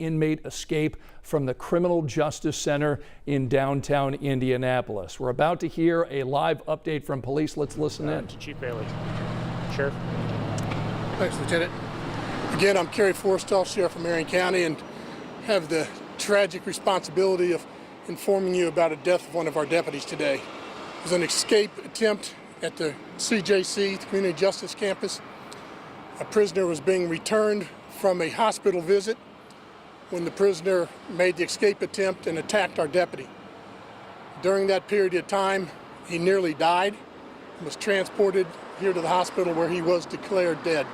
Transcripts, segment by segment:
inmate escape from the Criminal Justice Center in downtown Indianapolis. We're about to hear a live update from police. Let's listen in. Chief Bailey. Sheriff. Thanks, Lieutenant. Again, I'm Kerry Forstall, Sheriff of Marion County, and have the tragic responsibility of informing you about a death of one of our deputies today. It was an escape attempt at the CJC, the Community Justice Campus. A prisoner was being returned from a hospital visit when the prisoner made the escape attempt and attacked our deputy. During that period of time, he nearly died and was transported here to the hospital where he was declared dead.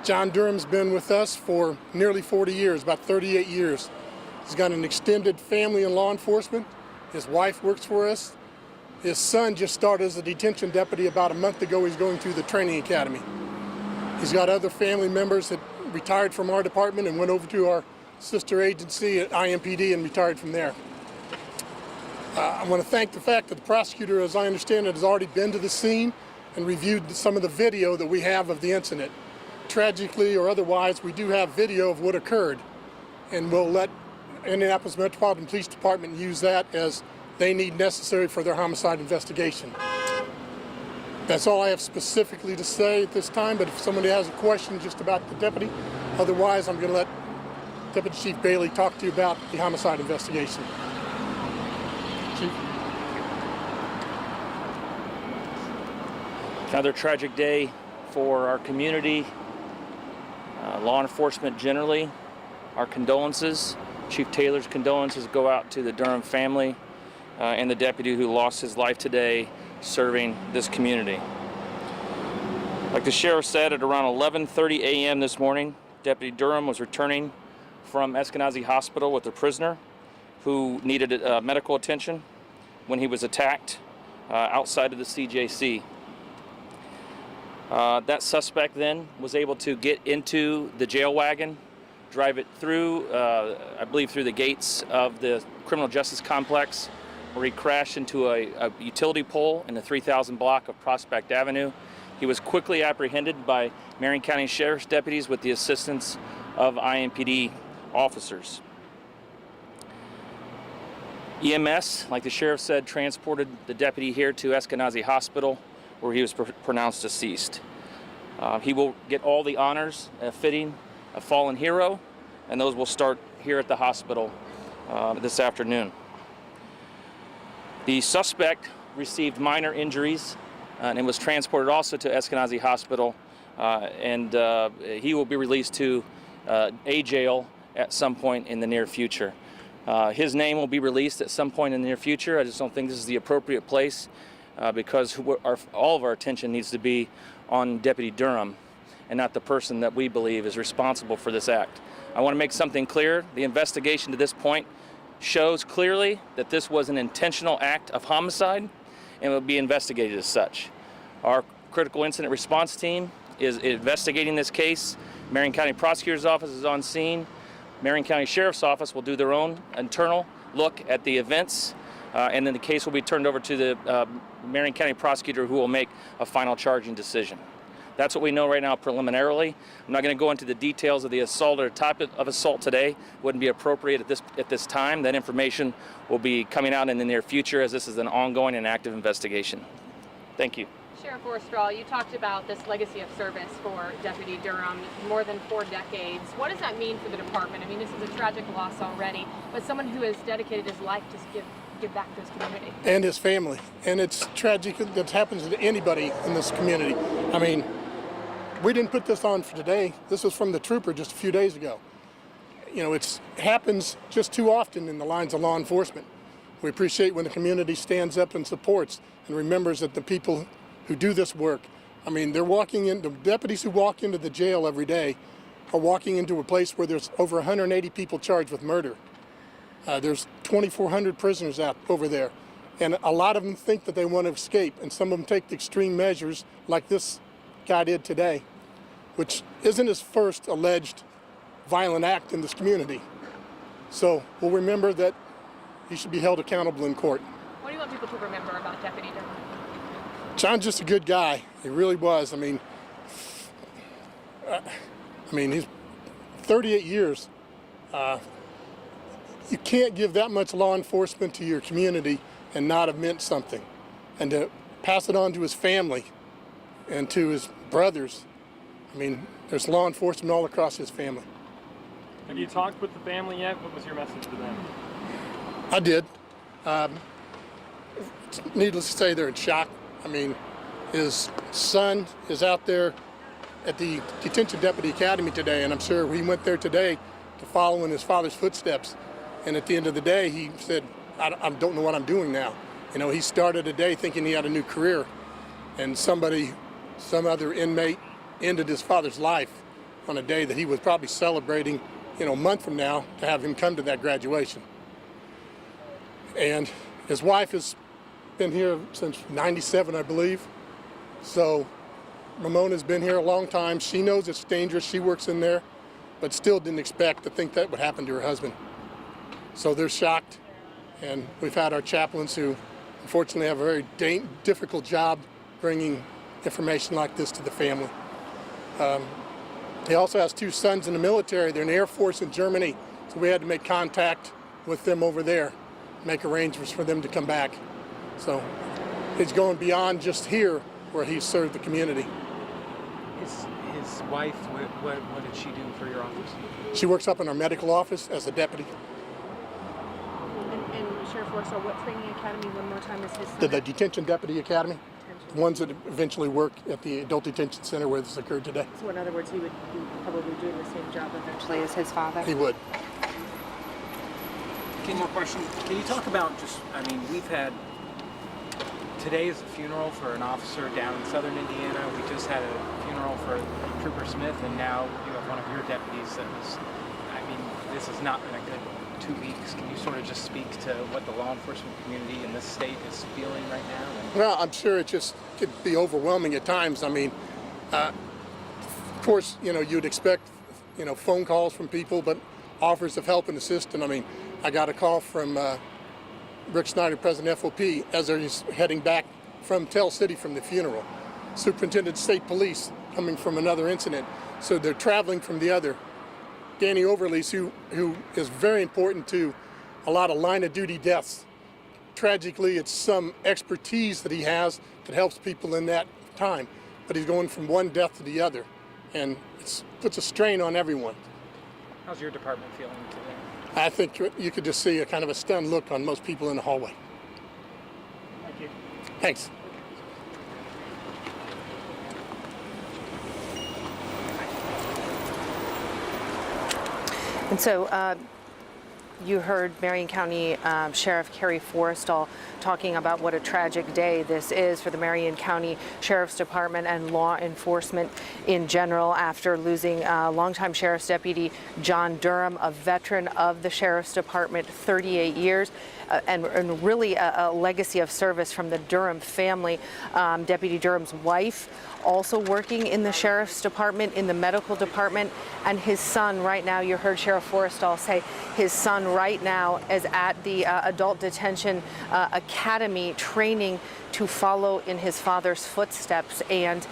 John Durham's been with us for nearly 40 years, about 38 years. He's got an extended family in law enforcement. His wife works for us. His son just started as a detention deputy about a month ago. He's going through the training academy. He's got other family members that retired from our department and went over to our sister agency at IMPD and retired from there. I want to thank the fact that the prosecutor, as I understand it, has already been to the scene and reviewed some of the video that we have of the incident. Tragically or otherwise, we do have video of what occurred, and we'll let Indianapolis Metropolitan Police Department use that as they need necessary for their homicide investigation. That's all I have specifically to say at this time, but if somebody has a question just about the deputy, otherwise I'm going to let Deputy Chief Bailey talk to you about the homicide investigation. Chief. Another tragic day for our community, law enforcement generally. Our condolences, Chief Taylor's condolences go out to the Durham family and the deputy who lost his life today serving this community. Like the sheriff said, at around 11:30 a.m. this morning, Deputy Durham was returning from Eskenazi Hospital with a prisoner who needed medical attention when he was attacked outside of the CJC. That suspect then was able to get into the jail wagon, drive it through, I believe through the gates of the criminal justice complex, where he crashed into a utility pole in the 3000 block of Prospect Avenue. He was quickly apprehended by Marion County Sheriff's deputies with the assistance of IMPD officers. EMS, like the sheriff said, transported the deputy here to Eskenazi Hospital, where he was pronounced deceased. He will get all the honors fitting a fallen hero, and those will start here at the hospital this afternoon. The suspect received minor injuries and was transported also to Eskenazi Hospital, and he will be released to a jail at some point in the near future. His name will be released at some point in the near future. I just don't think this is the appropriate place because all of our attention needs to be on Deputy Durham and not the person that we believe is responsible for this act. I want to make something clear. The investigation to this point shows clearly that this was an intentional act of homicide and will be investigated as such. Our critical incident response team is investigating this case. Marion County Prosecutor's Office is on scene. Marion County Sheriff's Office will do their own internal look at the events, and then the case will be turned over to the Marion County Prosecutor, who will make a final charging decision. That's what we know right now preliminarily. I'm not going to go into the details of the assault or type of assault today. Wouldn't be appropriate at this time. That information will be coming out in the near future, as this is an ongoing and active investigation. Thank you. Sheriff Forstall, you talked about this legacy of service for Deputy Durham, more than 4 decades. What does that mean for the department? I mean, this is a tragic loss already, but someone who has dedicated his life to give back to his community. And his family. And it's tragic that happens to anybody in this community. I mean, we didn't put this on for today. This was from the trooper just a few days ago. You know, it happens just too often in the lines of law enforcement. We appreciate when the community stands up and supports and remembers that the people who do this work, I mean, they're walking in, the deputies who walk into the jail every day are walking into a place where there's over 180 people charged with murder. There's 2,400 prisoners out over there. And a lot of them think that they want to escape, and some of them take the extreme measures like this guy did today, which isn't his first alleged violent act in this community. So we'll remember that he should be held accountable in court. What do you want people to remember about Deputy Durham? John's just a good guy. He really was. I mean, he's 38 years You can't give that much law enforcement to your community and not have meant something. And to pass it on to his family and to his brothers, I mean, there's law enforcement all across his family. Have you talked with the family yet? What was your message to them? I did. Needless to say, they're in shock. I mean, his son is out there at the Detention Deputy Academy today, and I'm sure he went there today to follow in his father's footsteps. And at the end of the day, he said, I don't know what I'm doing now. You know, he started a day thinking he had a new career, and some other inmate ended his father's life on a day that he was probably celebrating, you know, a month from now to have him come to that graduation. And his wife has been here since '97, I believe. So Ramona's been here a long time. She knows it's dangerous. She works in there, but still didn't expect to think that would happen to her husband. So they're shocked, and we've had our chaplains who unfortunately have a very difficult job bringing information like this to the family. He also has two sons in the military. They're in the Air Force in Germany, so we had to make contact with them over there, make arrangements for them to come back. So he's going beyond just here where he served the community. His wife, what did she do for your office? She works up in our medical office as a deputy. And Sheriff Forrestal, what training academy, one more time, is his son? The Detention Deputy Academy, the ones that eventually work at the Adult Detention Center where this occurred today. So in other words, he would be probably doing the same job eventually as his father? He would. One more question. Can you talk about today is a funeral for an officer down in southern Indiana. We just had a funeral for Trooper Smith, and now you have one of your deputies that was, this has not been a good 2 weeks. Can you sort of just speak to what the law enforcement community in this state is feeling right now? Well, I'm sure it just could be overwhelming at times. I mean, of course, you know, you'd expect, you know, phone calls from people, but offers of help and assistance. I mean, I got a call from Rick Snyder, President FOP, as he's heading back from Tell City from the funeral. Superintendent of State Police coming from another incident. So they're traveling from the other. Danny Overlease, who is very important to a lot of line of duty deaths. Tragically, it's some expertise that he has that helps people in that time, but he's going from one death to the other, and it puts a strain on everyone. How's your department feeling today? I think you could just see a kind of a stunned look on most people in the hallway. Thank you. Thanks. And so you heard Marion County Sheriff Kerry Forrestal talking about what a tragic day this is for the Marion County Sheriff's Department and law enforcement in general after losing longtime Sheriff's Deputy John Durham, a veteran of the Sheriff's Department, 38 years. And really a legacy of service from the Durham family. Deputy Durham's wife also working in the Sheriff's Department, in the medical department, and his son right now, you heard Sheriff Forrestal say, his son right now is at the Adult Detention Academy training to follow in his father's footsteps. And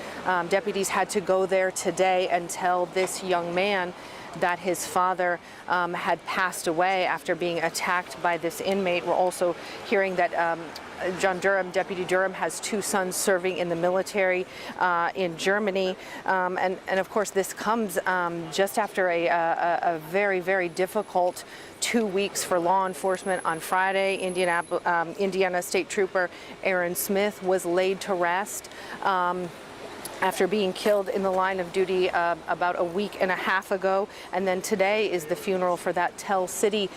deputies had to go there today and tell this young man that his father had passed away after being attacked by this inmate. We're also hearing that John Durham, Deputy Durham, has two sons serving in the military in Germany. And of course, this comes just after a very, very difficult 2 weeks for law enforcement. On Friday, Indiana State Trooper Aaron Smith was laid to rest after being killed in the line of duty about a week and a half ago. And then today is the funeral for that Tell City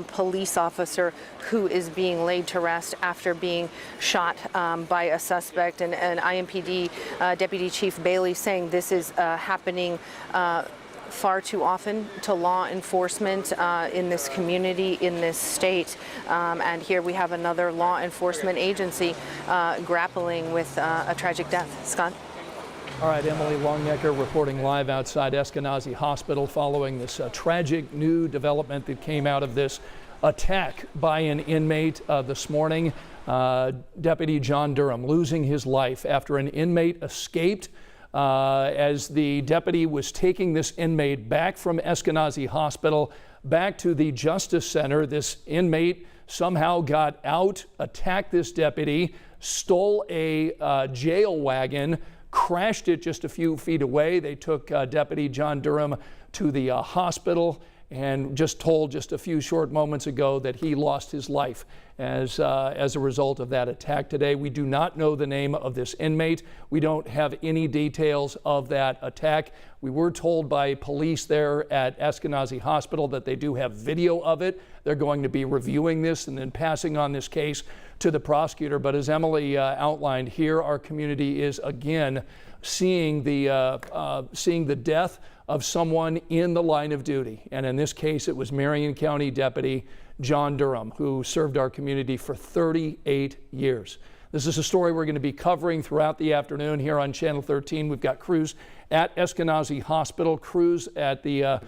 police officer who is being laid to rest after being shot by a suspect. And IMPD Deputy Chief Bailey saying this is happening far too often to law enforcement in this community, in this state. And here we have another law enforcement agency grappling with a tragic death. Scott? All right, Emily Longnecker reporting live outside Eskenazi Hospital following this tragic new development that came out of this attack by an inmate this morning. Deputy John Durham losing his life after an inmate escaped as the deputy was taking this inmate back from Eskenazi Hospital back to the Justice Center. This inmate somehow got out, attacked this deputy, stole a jail wagon, crashed it just a few feet away. They took Deputy John Durham to the hospital, and just told just a few short moments ago that he lost his life as a result of that attack today. We do not know the name of this inmate. We don't have any details of that attack. We were told by police there at Eskenazi Hospital that they do have video of it. They're going to be reviewing this and then passing on this case to the prosecutor. But as Emily outlined here, our community is again seeing the death of someone in the line of duty. And in this case, it was Marion County Deputy John Durham, who served our community for 38 years. This is a story we're going to be covering throughout the afternoon here on Channel 13. We've got crews at Eskenazi Hospital, crews at the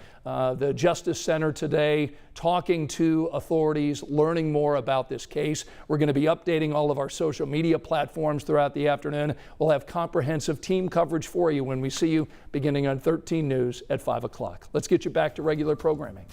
Justice Center today, talking to authorities, learning more about this case. We're going to be updating all of our social media platforms throughout the afternoon. We'll have comprehensive team coverage for you when we see you beginning on 13 News at 5 o'clock. Let's get you back to regular programming.